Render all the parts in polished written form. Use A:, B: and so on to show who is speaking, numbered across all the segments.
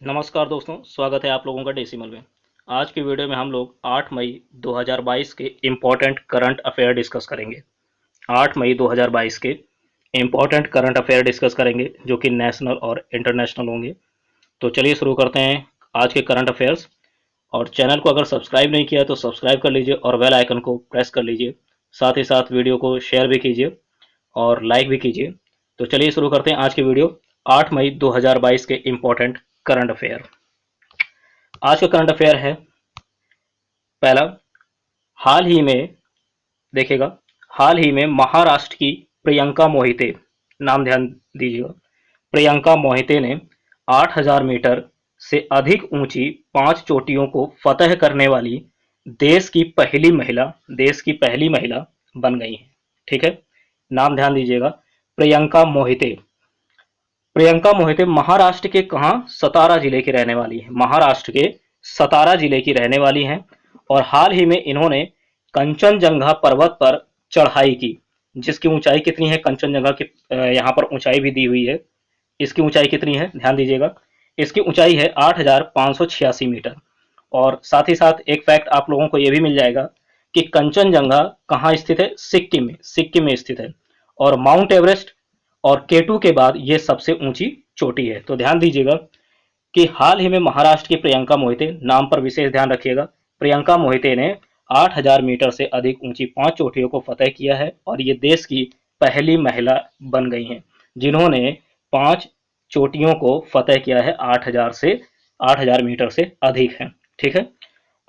A: नमस्कार दोस्तों, स्वागत है आप लोगों का डेसिमल में। आज की वीडियो में हम लोग 8 मई 2022 के इम्पोर्टेंट करंट अफेयर डिस्कस करेंगे। 8 मई 2022 के इम्पोर्टेंट करंट अफेयर डिस्कस करेंगे जो कि नेशनल और इंटरनेशनल होंगे। तो चलिए शुरू करते हैं आज के करंट अफेयर्स। और चैनल को अगर सब्सक्राइब नहीं किया तो सब्सक्राइब कर लीजिए और बेल आइकन को प्रेस कर लीजिए। साथ ही साथ वीडियो को शेयर भी कीजिए और लाइक भी कीजिए। तो चलिए शुरू करते हैं आज की वीडियो। 8 मई 2022 के इम्पोर्टेंट करंट अफेयर। आज का करंट अफेयर है पहला, हाल ही में देखिएगा, हाल ही में महाराष्ट्र की प्रियंका मोहिते, नाम ध्यान दीजिएगा, प्रियंका मोहिते ने 8000 मीटर से अधिक ऊंची 5 चोटियों को फतह करने वाली देश की पहली महिला बन गई हैं। ठीक है, नाम ध्यान दीजिएगा, प्रियंका मोहिते। प्रियंका मोहिते महाराष्ट्र के कहाँ, सतारा जिले की रहने वाली है। महाराष्ट्र के सतारा जिले की रहने वाली हैं और हाल ही में इन्होंने कंचनजंगा पर्वत पर चढ़ाई की, जिसकी ऊंचाई कितनी है, कंचनजंगा की यहाँ पर ऊंचाई भी दी हुई है। इसकी ऊंचाई कितनी है, ध्यान दीजिएगा, इसकी ऊंचाई है 8586 मीटर। और साथ ही साथ एक फैक्ट आप लोगों को यह भी मिल जाएगा कि कंचनजंगा कहाँ स्थित है, सिक्किम में स्थित है। और माउंट एवरेस्ट और केटू के बाद ये सबसे ऊंची चोटी है। तो ध्यान दीजिएगा कि हाल ही में महाराष्ट्र की प्रियंका मोहिते, नाम पर विशेष ध्यान रखिएगा, प्रियंका मोहिते ने 8000 मीटर से अधिक ऊंची 5 चोटियों को फतह किया है और ये देश की पहली महिला बन गई हैं जिन्होंने 5 चोटियों को फतह किया है 8000 मीटर से अधिक है। ठीक है,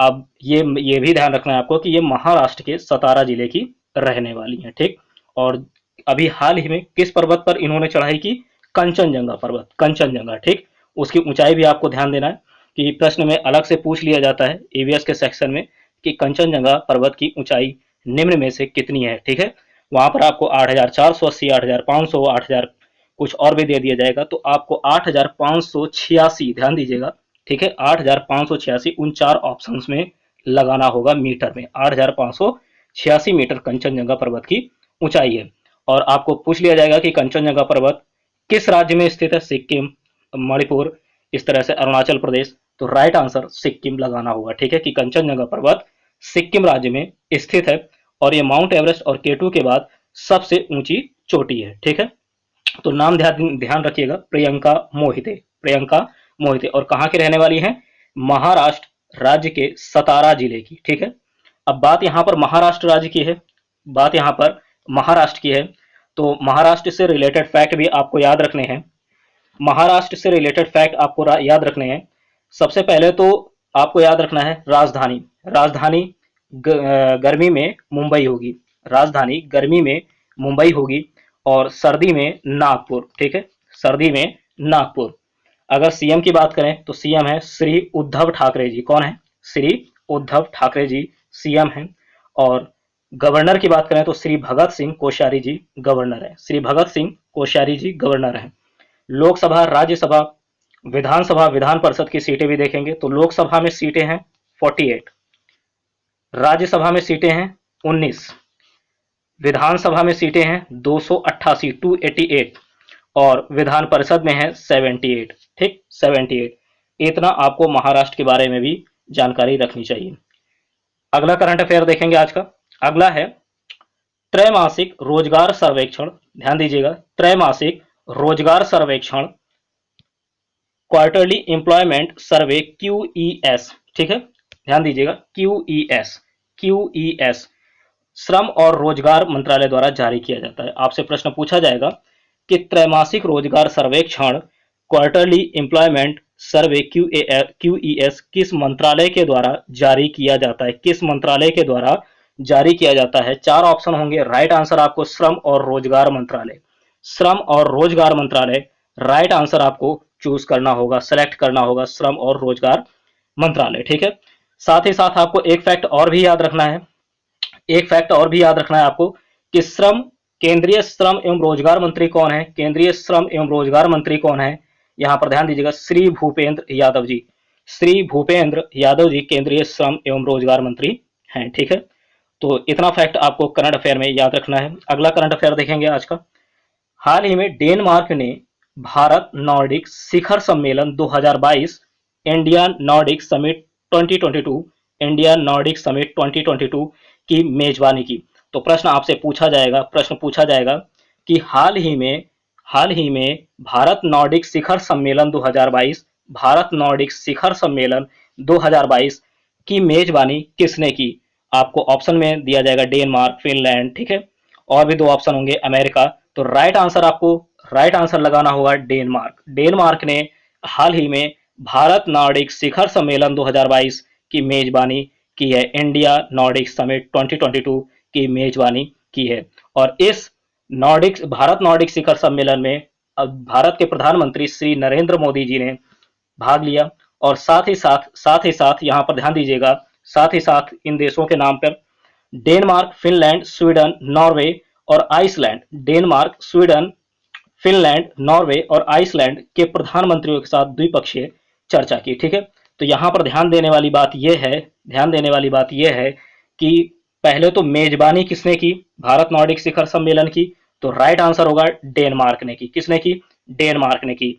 A: अब ये भी ध्यान रखना है आपको कि ये महाराष्ट्र के सतारा जिले की रहने वाली हैं। ठीक, और अभी हाल ही में किस पर्वत पर इन्होंने चढ़ाई की, कंचनजंगा पर्वत, कंचनजंगा। ठीक, उसकी ऊंचाई भी आपको ध्यान देना है कि प्रश्न में अलग से पूछ लिया जाता है ईवीएस के सेक्शन में कि कंचनजंगा पर्वत की ऊंचाई निम्न में से कितनी है। ठीक है, वहां पर आपको 8480, 8500, 8000 कुछ और भी दे दिया जाएगा, तो आपको 8586, ध्यान दीजिएगा, ठीक है, 8586 उन 4 ऑप्शंस में लगाना होगा मीटर में। 8586 मीटर कंचनजंगा पर्वत की ऊंचाई है। और आपको पूछ लिया जाएगा कि कंचनजंगा पर्वत किस राज्य में स्थित है, सिक्किम, मणिपुर, इस तरह से अरुणाचल प्रदेश। तो राइट आंसर सिक्किम लगाना होगा। ठीक है, कि कंचनजंगा पर्वत सिक्किम राज्य में स्थित है और ये माउंट एवरेस्ट और केटू के बाद सबसे ऊंची चोटी है। ठीक है, तो नाम ध्यान रखिएगा, प्रियंका मोहिते, प्रियंका मोहिते, और कहाँ की रहने वाली हैं, महाराष्ट्र राज्य के सतारा जिले की। ठीक है, अब बात यहाँ पर महाराष्ट्र राज्य की है, बात यहाँ पर महाराष्ट्र की है, तो महाराष्ट्र से रिलेटेड फैक्ट भी आपको याद रखने हैं। महाराष्ट्र से रिलेटेड फैक्ट आपको याद रखने हैं। सबसे पहले तो आपको याद रखना है राजधानी, राजधानी गर्मी में मुंबई होगी, राजधानी गर्मी में मुंबई होगी और सर्दी में नागपुर। ठीक है, सर्दी में नागपुर। अगर सीएम की बात करें तो सीएम है श्री उद्धव ठाकरे जी। कौन है, श्री उद्धव ठाकरे जी सीएम हैं। और गवर्नर की बात करें तो श्री भगत सिंह कोश्यारी जी गवर्नर है, श्री भगत सिंह कोश्यारी जी गवर्नर हैं। लोकसभा, राज्यसभा, विधानसभा, विधान परिषद की सीटें भी देखेंगे तो लोकसभा में सीटें हैं 48, राज्यसभा में सीटें हैं 19, विधानसभा में सीटें हैं 288, 288, और विधान परिषद में है 78। ठीक, 78। इतना आपको महाराष्ट्र के बारे में भी जानकारी रखनी चाहिए। अगला करंट अफेयर देखेंगे आज का। अगला है त्रैमासिक रोजगार सर्वेक्षण। ध्यान दीजिएगा, त्रैमासिक रोजगार सर्वेक्षण, क्वार्टरली एम्प्लॉयमेंट सर्वे, QES। ठीक है, ध्यान दीजिएगा, QES, QES श्रम और रोजगार मंत्रालय द्वारा जारी किया जाता है। आपसे प्रश्न पूछा जाएगा कि त्रैमासिक रोजगार सर्वेक्षण, क्वार्टरली एम्प्लॉयमेंट सर्वे, QES किस मंत्रालय के द्वारा जारी किया जाता है, किस मंत्रालय के द्वारा जारी किया जाता है। 4 ऑप्शन होंगे, राइट आंसर आपको श्रम और रोजगार मंत्रालय, श्रम और रोजगार मंत्रालय, राइट आंसर आपको चूज करना होगा, सेलेक्ट करना होगा, श्रम और रोजगार मंत्रालय। ठीक है, साथ ही साथ आपको एक फैक्ट और भी याद रखना है, एक फैक्ट और भी याद रखना है आपको कि केंद्रीय श्रम एवं रोजगार मंत्री कौन है, केंद्रीय श्रम एवं रोजगार मंत्री कौन है। यहां पर ध्यान दीजिएगा, श्री भूपेंद्र यादव जी, श्री भूपेंद्र यादव जी केंद्रीय श्रम एवं रोजगार मंत्री हैं। ठीक है, तो इतना फैक्ट आपको करंट अफेयर में याद रखना है। अगला करंट अफेयर देखेंगे आज का। हाल ही में डेनमार्क ने भारत नॉर्डिक शिखर सम्मेलन 2022, India Nordic summit 2022, India Nordic summit 2022 की मेजबानी की। तो प्रश्न पूछा जाएगा कि हाल ही में भारत नॉर्डिक शिखर सम्मेलन 2022, भारत नॉर्डिक शिखर सम्मेलन 2022 की मेजबानी किसने की। आपको ऑप्शन में दिया जाएगा डेनमार्क, फिनलैंड, ठीक है, और भी दो ऑप्शन होंगे, अमेरिका। तो राइट आंसर लगाना होगा डेनमार्क। डेनमार्क ने हाल ही में भारत नॉर्डिक शिखर सम्मेलन 2022 की मेजबानी की है, इंडिया नॉर्डिक समिट 2022 की मेजबानी की है। और इस भारत नॉर्डिक शिखर सम्मेलन में अब भारत के प्रधानमंत्री श्री नरेंद्र मोदी जी ने भाग लिया। और साथ ही साथ यहाँ पर ध्यान दीजिएगा, साथ ही साथ इन देशों के नाम पर डेनमार्क, फिनलैंड, स्वीडन, नॉर्वे और Iceland, Denmark, Sweden, Finland, Norway और आइसलैंड के प्रधानमंत्रियों के साथ द्विपक्षीय चर्चा की। ठीक है, तो यहाँ पर ध्यान देने वाली बात यह है कि पहले तो मेजबानी किसने की, भारत नॉर्डिक शिखर सम्मेलन की, तो राइट आंसर होगा डेनमार्क ने की। किसने की? डेनमार्क ने की।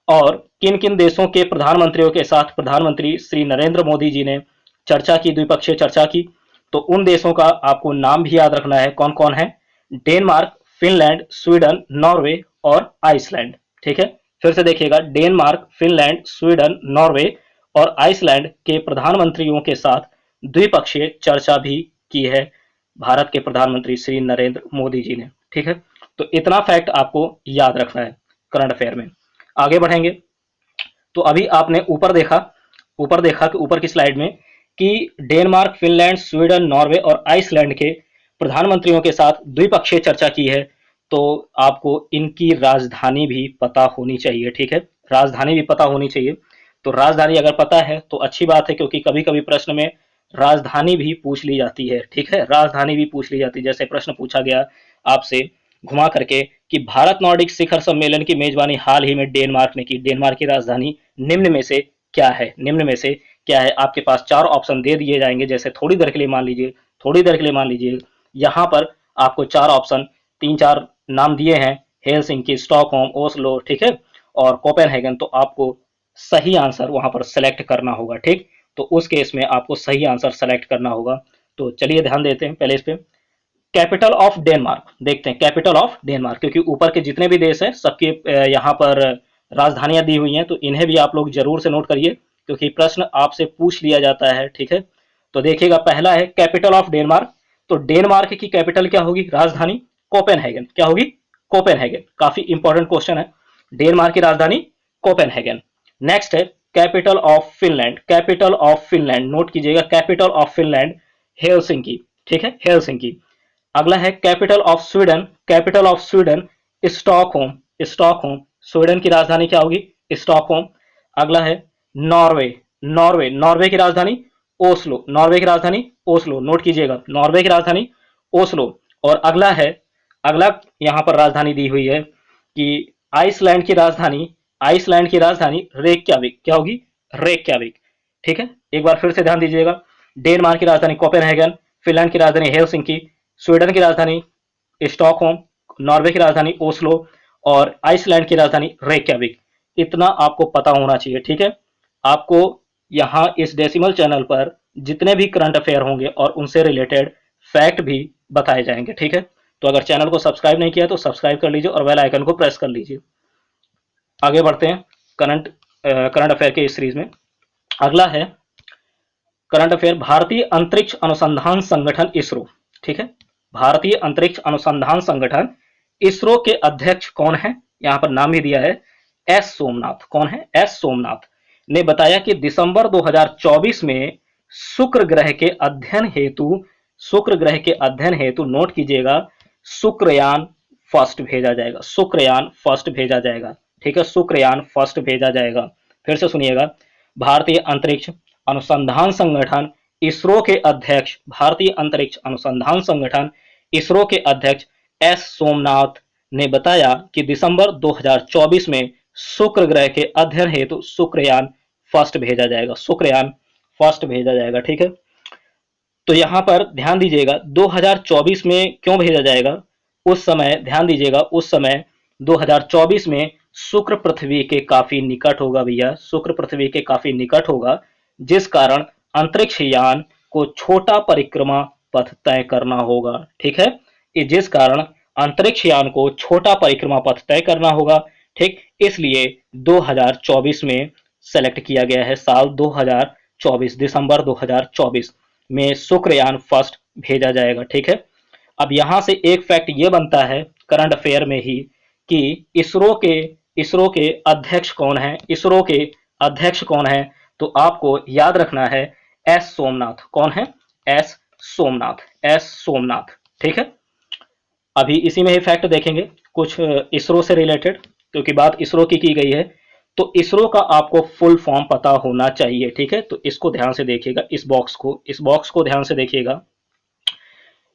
A: और किन किन देशों के प्रधानमंत्रियों के साथ प्रधानमंत्री श्री नरेंद्र मोदी जी ने चर्चा की, द्विपक्षीय चर्चा की, तो उन देशों का आपको नाम भी याद रखना है, कौन कौन है। डेनमार्क, फिनलैंड, स्वीडन, नॉर्वे और आइसलैंड। ठीक है, फिर से देखिएगा, डेनमार्क, फिनलैंड, स्वीडन, नॉर्वे और आइसलैंड के प्रधानमंत्रियों के साथ द्विपक्षीय चर्चा भी की है भारत के प्रधानमंत्री श्री नरेंद्र मोदी जी ने। ठीक है, तो इतना फैक्ट आपको याद रखना है करंट अफेयर में। आगे बढ़ेंगे, तो अभी आपने ऊपर देखा कि ऊपर की स्लाइड में कि डेनमार्क, फिनलैंड, स्वीडन, नॉर्वे और आइसलैंड के प्रधानमंत्रियों के साथ द्विपक्षीय चर्चा की है। तो आपको इनकी राजधानी भी पता होनी चाहिए। ठीक है, राजधानी भी पता होनी चाहिए। तो राजधानी अगर पता है तो अच्छी बात है, क्योंकि कभी कभी प्रश्न में राजधानी भी पूछ ली जाती है। ठीक है, राजधानी भी पूछ ली जाती है। जैसे प्रश्न पूछा गया आपसे घुमा करके कि भारत नॉर्डिक शिखर सम्मेलन की मेजबानी हाल ही में डेनमार्क ने की, डेनमार्क की राजधानी निम्न में से क्या है, निम्न में से क्या है। आपके पास चार ऑप्शन दे दिए जाएंगे। जैसे थोड़ी देर के लिए मान लीजिए यहाँ पर आपको चार ऑप्शन, तीन चार नाम दिए हैं, हेलसिंकी, स्टॉकहोम, ओस्लो, ठीक है, और कोपेनहेगन। तो आपको सही आंसर वहां पर सेलेक्ट करना होगा। ठीक, तो उस केस में आपको सही आंसर सेलेक्ट करना होगा। तो चलिए ध्यान देते हैं पहले इस पे। कैपिटल ऑफ डेनमार्क देखते हैं, कैपिटल ऑफ डेनमार्क, क्योंकि ऊपर के जितने भी देश हैं सबके यहाँ पर राजधानियां दी हुई हैं, तो इन्हें भी आप लोग जरूर से नोट करिए, क्योंकि प्रश्न आपसे पूछ लिया जाता है। ठीक है, तो देखिएगा, पहला है कैपिटल ऑफ डेनमार्क। तो डेनमार्क की कैपिटल क्या होगी, राजधानी? कोपेनहेगन। क्या होगी? कोपेनहेगन। काफी इंपॉर्टेंट क्वेश्चन है। डेनमार्क की राजधानी कोपेनहेगन। नेक्स्ट है capital of Finland. Capital of Finland note कीजिएगा, कैपिटल ऑफ फिनलैंड हेलसिंकी। ठीक है, हेलसिंकी। अगला है capital of Sweden. Capital of Sweden Stockholm. Stockholm, Sweden की राजधानी क्या होगी? स्टॉकहोम। अगला है नॉर्वे। नॉर्वे की राजधानी ओस्लो। नॉर्वे की राजधानी ओस्लो, नोट कीजिएगा, नॉर्वे की राजधानी ओस्लो। और अगला यहां पर राजधानी दी हुई है कि आइसलैंड की राजधानी रेक्याविक। क्या होगी? रेक्याविक। ठीक है, एक बार फिर से ध्यान दीजिएगा, डेनमार्क की राजधानी कोपेनहेगन, फिनलैंड की राजधानी हेलसिंकी, स्वीडन की राजधानी स्टॉकहोम, नॉर्वे की राजधानी ओस्लो और आइसलैंड की राजधानी रेक्याविक। इतना आपको पता होना चाहिए। ठीक है, आपको यहाँ इस डेसिमल चैनल पर जितने भी करंट अफेयर होंगे और उनसे रिलेटेड फैक्ट भी बताए जाएंगे। ठीक है, तो अगर चैनल को सब्सक्राइब नहीं किया तो सब्सक्राइब कर लीजिए और बेल आइकन को प्रेस कर लीजिए। आगे बढ़ते हैं करंट अफेयर के इस सीरीज में। अगला है करंट अफेयर, भारतीय अंतरिक्ष अनुसंधान संगठन इसरो। ठीक है, भारतीय अंतरिक्ष अनुसंधान संगठन इसरो के अध्यक्ष कौन है? यहां पर नाम ही दिया है एस सोमनाथ। कौन है? एस सोमनाथ ने बताया कि दिसंबर 2024 में शुक्र ग्रह के अध्ययन हेतु नोट कीजिएगा, शुक्रयान फर्स्ट भेजा जाएगा। शुक्रयान फर्स्ट भेजा जाएगा। ठीक है, शुक्रयान फर्स्ट भेजा जाएगा। फिर से सुनिएगा, भारतीय अंतरिक्ष अनुसंधान संगठन इसरो के अध्यक्ष, भारतीय अंतरिक्ष अनुसंधान संगठन इसरो के अध्यक्ष एस सोमनाथ ने बताया कि दिसंबर 2024 में शुक्र ग्रह के अध्ययन हेतु शुक्रयान फर्स्ट भेजा जाएगा। शुक्रयान फर्स्ट भेजा जाएगा। ठीक है, तो यहां पर ध्यान दीजिएगा 2024 में क्यों भेजा जाएगा? उस समय ध्यान दीजिएगा, उस समय 2024 में शुक्र पृथ्वी के काफी निकट होगा भैया, शुक्र पृथ्वी के काफी निकट होगा, जिस कारण अंतरिक्ष यान को छोटा परिक्रमा पथ तय करना होगा। ठीक है, जिस कारण अंतरिक्ष यान को छोटा परिक्रमा पथ तय करना होगा। ठीक, इसलिए 2024 में सेलेक्ट किया गया है, साल 2024, दिसंबर 2024 में शुक्रयान फर्स्ट भेजा जाएगा। ठीक है, अब यहां से एक फैक्ट ये बनता है करंट अफेयर में ही कि इसरो के अध्यक्ष कौन है, इसरो के अध्यक्ष कौन है, तो आपको याद रखना है एस सोमनाथ। कौन है? S Somnath, S Somnath. ठीक है, अभी इसी में ही फैक्ट देखेंगे कुछ इसरो से रिलेटेड, क्योंकि बात इसरो की गई है, तो इसरो का आपको फुल फॉर्म पता होना चाहिए। ठीक है, तो इसको ध्यान से देखिएगा, इस बॉक्स को ध्यान से देखिएगा।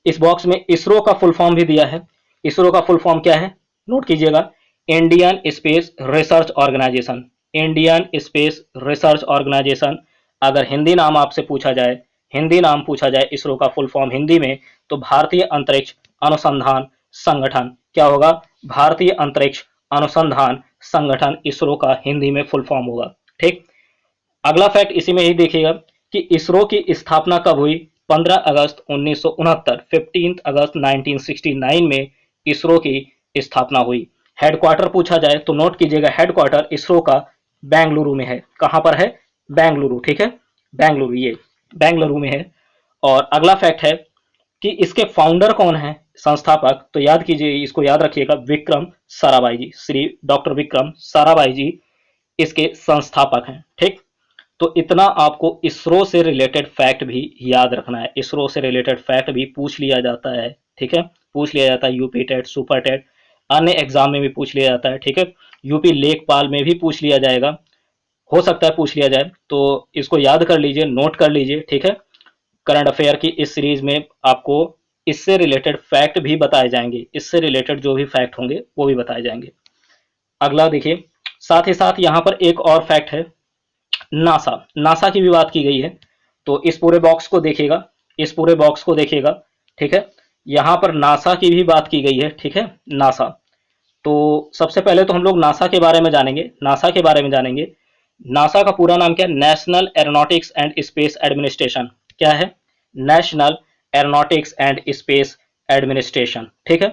A: इस बॉक्स में इसरो का फुल फॉर्म भी दिया है। इसरो का फुल फॉर्म क्या है, नोट कीजिएगा, Indian Space Research Organisation, Indian Space Research Organisation. अगर हिंदी नाम आपसे पूछा जाए, हिंदी नाम पूछा जाए इसरो का फुल फॉर्म हिंदी में, तो भारतीय अंतरिक्ष अनुसंधान संगठन। क्या होगा? भारतीय अंतरिक्ष अनुसंधान संगठन इसरो का हिंदी में फुल फॉर्म होगा। ठीक, अगला फैक्ट इसी में ही देखिएगा कि इसरो की स्थापना कब हुई? 15 अगस्त 1969, 15 अगस्त 1969 में इसरो की स्थापना हुई। हेडक्वार्टर पूछा जाए तो नोट कीजिएगा, हेडक्वार्टर इसरो का बेंगलुरु में है। कहां पर है? बेंगलुरु। ठीक है, बेंगलुरु, ये बेंगलुरु में है। और अगला फैक्ट है कि इसके फाउंडर कौन है, संस्थापक, तो याद कीजिए, इसको याद रखिएगा, विक्रम साराभाई जी, श्री डॉक्टर विक्रम साराभाई जी इसके संस्थापक हैं। ठीक, तो इतना आपको इसरो से रिलेटेड फैक्ट भी याद रखना है। इसरो से रिलेटेड फैक्ट भी पूछ लिया जाता है। ठीक है, पूछ लिया जाता है, यूपी टेट, सुपर टेट, अन्य एग्जाम में भी पूछ लिया जाता है। ठीक है, यूपी लेखपाल में भी पूछ लिया जाएगा, हो सकता है पूछ लिया जाए, तो इसको याद कर लीजिए, नोट कर लीजिए। ठीक है, करंट अफेयर की इस सीरीज में आपको इससे रिलेटेड फैक्ट भी बताए जाएंगे, इससे रिलेटेड जो भी फैक्ट होंगे वो भी बताए जाएंगे। अगला देखिए, साथ ही साथ यहाँ पर एक और फैक्ट है, नासा, नासा की भी बात की गई है। तो इस पूरे बॉक्स को देखिएगा, इस पूरे बॉक्स को देखिएगा। ठीक है, यहां पर नासा की भी बात की गई है। ठीक है, नासा, तो सबसे पहले तो हम लोग नासा के बारे में जानेंगे, नासा के बारे में जानेंगे। नासा का पूरा नाम क्या है? National aeronautics and space administration. क्या है? National aeronautics and space administration. ठीक है,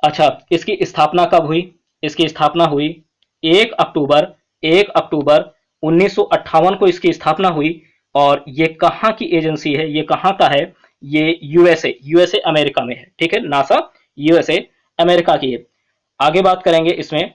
A: अच्छा, इसकी स्थापना कब हुई? इसकी स्थापना हुई 1 अक्टूबर, 1 अक्टूबर 1958 को इसकी स्थापना हुई। और ये कहाँ की एजेंसी है, ये कहाँ का है? ये यूएसए, यूएसए अमेरिका में है। ठीक है, नासा यूएसए अमेरिका की है। आगे बात करेंगे इसमें,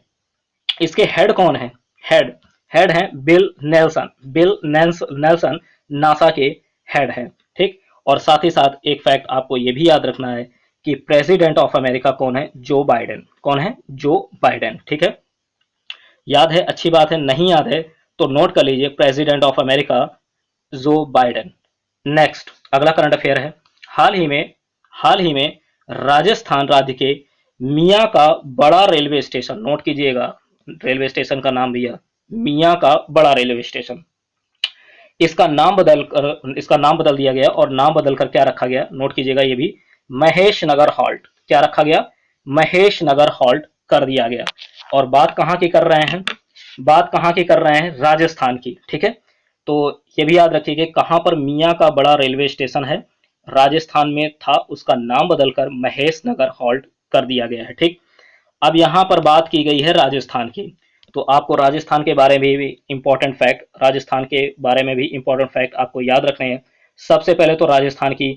A: इसके हेड कौन है? हेड, हेड है bill Nelson, bill Nelson NASA के हेड है। ठीक, और साथ ही साथ एक फैक्ट आपको ये भी याद रखना है कि प्रेसिडेंट ऑफ अमेरिका कौन है? Joe Biden. कौन है? Joe Biden. ठीक है, याद है, अच्छी बात है, नहीं याद है तो नोट कर लीजिए, president of America Joe Biden. Next अगला करंट अफेयर है, हाल ही में राजस्थान राज्य के मियाँ का बड़ा रेलवे स्टेशन, नोट कीजिएगा, रेलवे स्टेशन का नाम भैया, मियाँ का बड़ा रेलवे स्टेशन, इसका नाम बदल दिया गया, और नाम बदलकर क्या रखा गया, नोट कीजिएगा ये भी, महेश नगर हॉल्ट। क्या रखा गया? महेश नगर हॉल्ट कर दिया गया। और बात कहाँ की कर रहे हैं? बात कहाँ की कर रहे हैं? राजस्थान की। ठीक है, तो ये भी याद रखिए कि कहाँ पर मियाँ का बड़ा रेलवे स्टेशन है, राजस्थान में था, उसका नाम बदलकर महेश नगर हॉल्ट कर दिया गया है। ठीक, अब यहाँ पर बात की गई है राजस्थान की, तो आपको राजस्थान के बारे में भी इंपॉर्टेंट फैक्ट, राजस्थान के बारे में भी इंपॉर्टेंट फैक्ट आपको याद रखने हैं। सबसे पहले तो राजस्थान की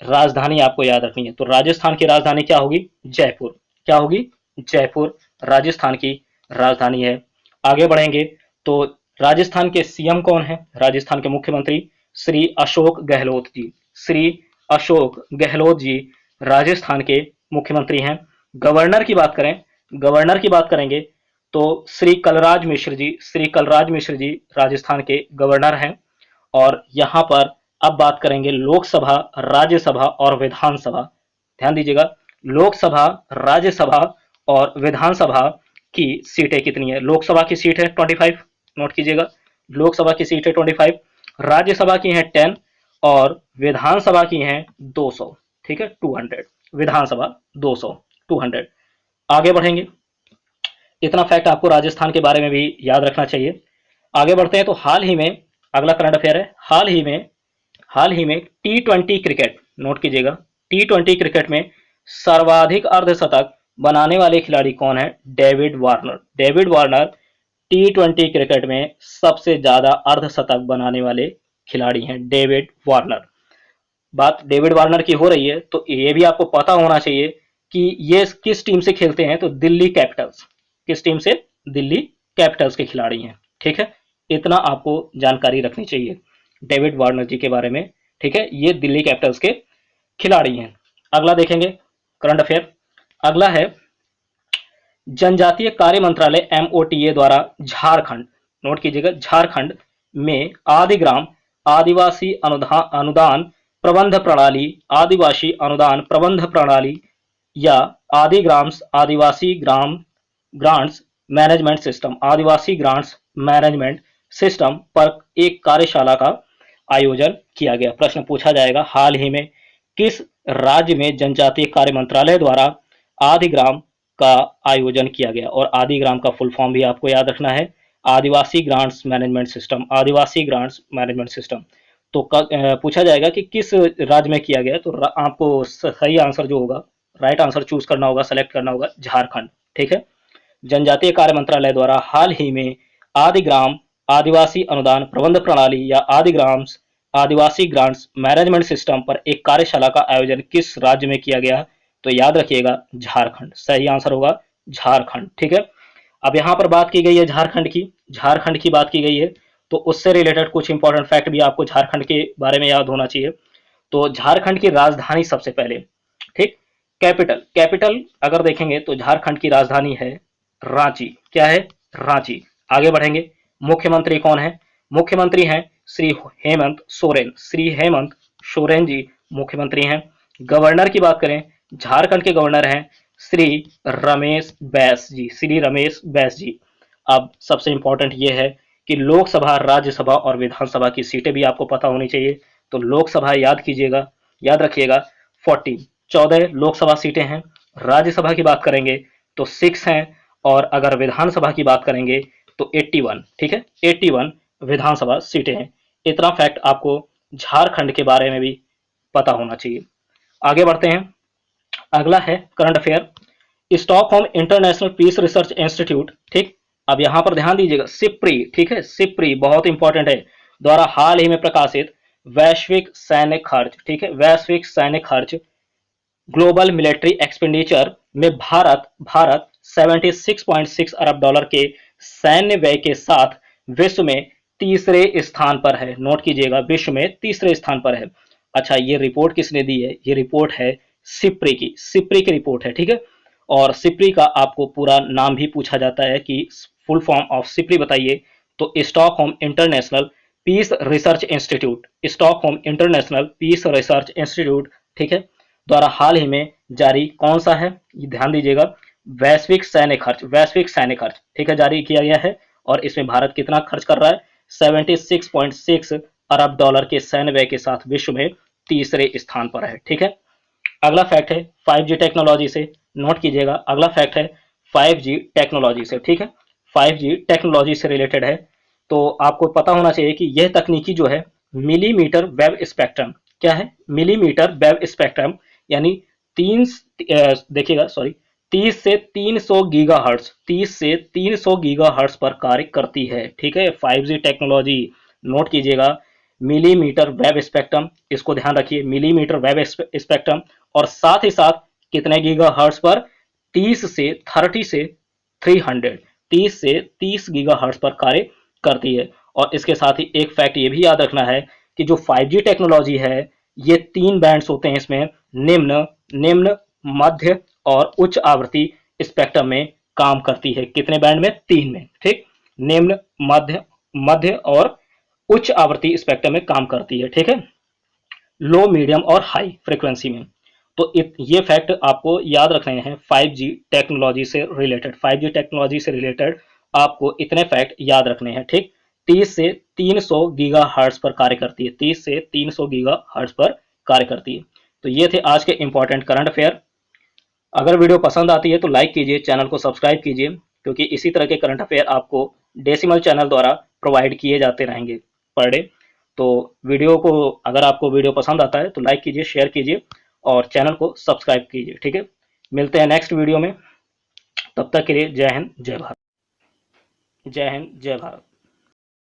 A: राजधानी आपको याद रखनी है, तो राजस्थान की राजधानी क्या होगी? जयपुर। क्या होगी? जयपुर राजस्थान की राजधानी है। आगे बढ़ेंगे तो राजस्थान के सीएम कौन है? राजस्थान के मुख्यमंत्री श्री अशोक गहलोत जी, श्री अशोक गहलोत जी राजस्थान के मुख्यमंत्री हैं। गवर्नर की बात करें, गवर्नर की बात करेंगे तो श्री कलराज मिश्र जी, श्री कलराज मिश्र जी राजस्थान के गवर्नर हैं। और यहाँ पर अब बात करेंगे लोकसभा, राज्यसभा और विधानसभा। ध्यान दीजिएगा, लोकसभा, राज्यसभा और विधानसभा की सीटें कितनी है? लोकसभा की सीट है 25, नोट कीजिएगा, लोकसभा की सीट है 25, राज्यसभा की है 10 और विधानसभा की है 200। ठीक है, 200, विधानसभा 200, 200। आगे बढ़ेंगे, इतना फैक्ट आपको राजस्थान के बारे में भी याद रखना चाहिए। आगे बढ़ते हैं तो हाल ही में अगला करंट अफेयर है, हाल ही में T20 क्रिकेट, नोट कीजिएगा, T20 क्रिकेट में सर्वाधिक अर्धशतक बनाने वाले खिलाड़ी कौन है? David Warner. David Warner T20 cricket में सबसे ज्यादा अर्धशतक बनाने वाले खिलाड़ी हैं, डेविड वार्नर। बात डेविड वार्नर की हो रही है तो ये भी आपको पता होना चाहिए कि ये किस टीम से खेलते हैं, तो दिल्ली कैपिटल्स। किस टीम से? दिल्ली कैपिटल्स के खिलाड़ी हैं, ठीक है। इतना आपको जानकारी रखनी चाहिए डेविड वार्नर जी के बारे में, ठीक है। ये दिल्ली कैपिटल्स के खिलाड़ी हैं। अगला देखेंगे करंट अफेयर, अगला है जनजातीय कार्य मंत्रालय MOTA द्वारा झारखंड, नोट कीजिएगा, झारखंड में आदिग्राम आदिवासी अनुदान प्रबंध प्रणाली, आदिवासी अनुदान प्रबंध प्रणाली या आदिग्राम्स आदिवासी ग्राम ग्रांट्स मैनेजमेंट सिस्टम, आदिवासी ग्रांट्स मैनेजमेंट सिस्टम पर एक कार्यशाला का आयोजन किया गया। प्रश्न पूछा जाएगा, हाल ही में किस राज्य में जनजातीय कार्य मंत्रालय द्वारा आदिग्राम का आयोजन किया गया? और आदिग्राम का फुल फॉर्म भी आपको याद रखना है, आदिवासी ग्रांट्स मैनेजमेंट सिस्टम, आदिवासी ग्रांट्स मैनेजमेंट सिस्टम। तो पूछा जाएगा कि किस राज्य में किया गया, तो आपको सही आंसर जो होगा, राइट आंसर चूज करना होगा, सेलेक्ट करना होगा झारखंड, ठीक है। जनजातीय कार्य मंत्रालय द्वारा हाल ही में आदिग्राम आदिवासी अनुदान प्रबंध प्रणाली या आदिग्राम आदिवासी ग्रांट्स मैनेजमेंट सिस्टम पर एक कार्यशाला का आयोजन किस राज्य में किया गया? तो याद रखिएगा झारखंड, सही आंसर होगा झारखंड, ठीक है। अब यहां पर बात की गई है झारखंड की बात की गई है, तो उससे रिलेटेड कुछ इंपॉर्टेंट फैक्ट भी आपको झारखंड के बारे में याद होना चाहिए। तो झारखंड की राजधानी सबसे पहले, ठीक, कैपिटल अगर देखेंगे तो झारखंड की राजधानी है रांची। क्या है? रांची। आगे बढ़ेंगे, मुख्यमंत्री कौन है? मुख्यमंत्री हैं श्री हेमंत सोरेन जी मुख्यमंत्री हैं। गवर्नर की बात करें, झारखंड के गवर्नर हैं श्री रमेश बैस जी। अब सबसे इंपॉर्टेंट ये है कि लोकसभा, राज्यसभा और विधानसभा की सीटें भी आपको पता होनी चाहिए। तो लोकसभा याद कीजिएगा, याद रखिएगा 14 लोकसभा सीटें हैं। राज्यसभा की बात करेंगे तो 6 हैं, और अगर विधानसभा की बात करेंगे तो 81, ठीक है, 81 विधानसभा सीटें हैं। इतना फैक्ट आपको झारखंड के बारे में भी पता होना चाहिए। आगे बढ़ते हैं, अगला है current affair, Stockholm International Peace Research Institute, ठीक। अब यहां पर ध्यान दीजिएगा, सिप्री, ठीक है, सिप्री बहुत इंपॉर्टेंट है, द्वारा हाल ही में प्रकाशित वैश्विक सैन्य खर्च, ठीक है, वैश्विक सैन्य खर्च ग्लोबल मिलिट्री एक्सपेंडिचर में भारत 76.6 अरब डॉलर के सैन्य व्यय के साथ विश्व में तीसरे स्थान पर है। नोट कीजिएगा, विश्व में तीसरे स्थान पर है। अच्छा, ये रिपोर्ट किसने दी है? ये रिपोर्ट है सिप्री की रिपोर्ट है, ठीक है। और सिप्री का आपको पूरा नाम भी पूछा जाता है कि फुल फॉर्म ऑफ सिप्री बताइए, तो Stockholm International Peace Research Institute, Stockholm International Peace Research Institute, ठीक है, द्वारा हाल ही में जारी कौन सा है? ध्यान दीजिएगा, वैश्विक सैन्य खर्च, ठीक है, जारी किया गया है। और इसमें भारत कितना खर्च कर रहा है? 76.6 अरब डॉलर के सैन्य व्यय के साथ विश्व में तीसरे स्थान पर है, ठीक है। अगला फैक्ट है 5G टेक्नोलॉजी से, नोट कीजिएगा, अगला फैक्ट है 5G टेक्नोलॉजी से, ठीक है, 5G टेक्नोलॉजी से रिलेटेड है। तो आपको पता होना चाहिए कि यह तकनीकी जो है मिलीमीटर वेव स्पेक्ट्रम, क्या है? मिलीमीटर वेव स्पेक्ट्रम, यानी देखिएगा, सॉरी, 30 से 300 गीगाहर्ट्ज, 30 से 300 गीगाहर्ट्ज पर कार्य करती है, ठीक है। 5G टेक्नोलॉजी, नोट कीजिएगा, मिलीमीटर वेव स्पेक्ट्रम, इसको ध्यान रखिए, मिलीमीटर वेव स्पेक्ट्रम, और साथ ही साथ कितने गीगाहर्ट्ज पर? 30 से 300, 30 से 30 गीगाहर्ट्ज पर कार्य करती है। और इसके साथ ही एक फैक्ट ये भी याद रखना है कि जो 5G टेक्नोलॉजी है, ये 3 बैंड्स होते हैं इसमें, निम्न, मध्य और उच्च आवृत्ति स्पेक्ट्रम में काम करती है। कितने बैंड में? 3 में, ठीक, निम्न, मध्य और उच्च आवृत्ति स्पेक्ट्रम में काम करती है, ठीक है, लो, मीडियम और हाई फ्रीक्वेंसी में। तो ये फैक्ट आपको याद रखने हैं 5G टेक्नोलॉजी से रिलेटेड, 5G टेक्नोलॉजी से रिलेटेड आपको इतने फैक्ट याद रखने हैं, ठीक। 30 से 300 गीगाहर्ट्ज पर कार्य करती है, 30 से 300 गीगाहर्ट्ज पर कार्य करती है। तो ये थे आज के इंपॉर्टेंट करंट अफेयर। अगर वीडियो पसंद आती है तो लाइक कीजिए, चैनल को सब्सक्राइब कीजिए क्योंकि इसी तरह के करंट अफेयर आपको डेसिमल चैनल द्वारा प्रोवाइड किए जाते रहेंगे पर डे। तो वीडियो को, अगर आपको वीडियो पसंद आता है तो लाइक कीजिए, शेयर कीजिए और चैनल को सब्सक्राइब कीजिए। ठीक है, मिलते हैं नेक्स्ट वीडियो में। तब तक के लिए जय हिंद जय भारत। जय हिंद जय भारत।